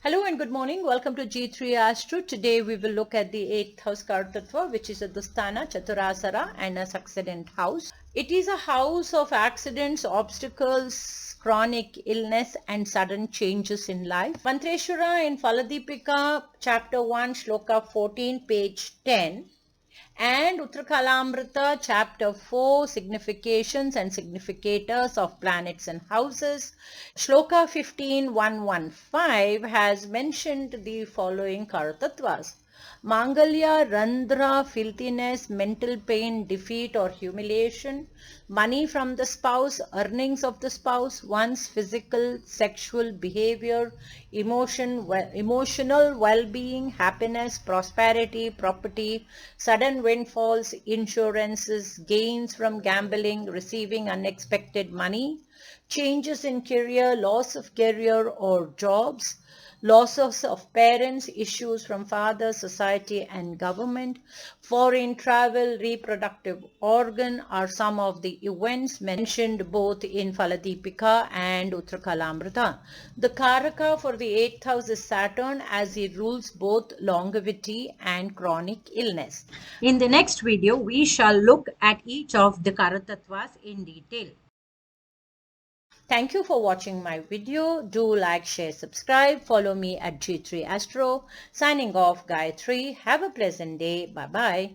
Hello and good morning. Welcome to G3 Astro. Today we will look at the 8th house Kartatva, which is a Dusthana, Chaturasara and a accident house. It is a house of accidents, obstacles, chronic illness and sudden changes in life. Mantra Eshwar in Deepika, chapter 1, sloka 14, page 10. And Uttra Kalamrita, chapter 4, significations and significators of planets and houses. Shloka 15.115 has mentioned the following Kartattvas. Mangala, Randhra, filthiness, mental pain, defeat or humiliation, money from the spouse, earnings of the spouse, one's physical, sexual behavior, emotional well-being, happiness, prosperity, property, sudden windfalls, insurances, gains from gambling, receiving unexpected money, changes in career, loss of career or jobs, losses of parents, issues from father, society and government, foreign travel, reproductive organ are some of the events mentioned both in Deepika and Uttra Kalamrita. The Karaka for the 8th house is Saturn, as he rules both longevity and chronic illness. In the next video, we shall look at each of the Karatattvas in detail. Thank you for watching my video. Do like, share, subscribe. Follow me at G3 Astro. Signing off, Gayatri. Have a pleasant day. Bye-bye.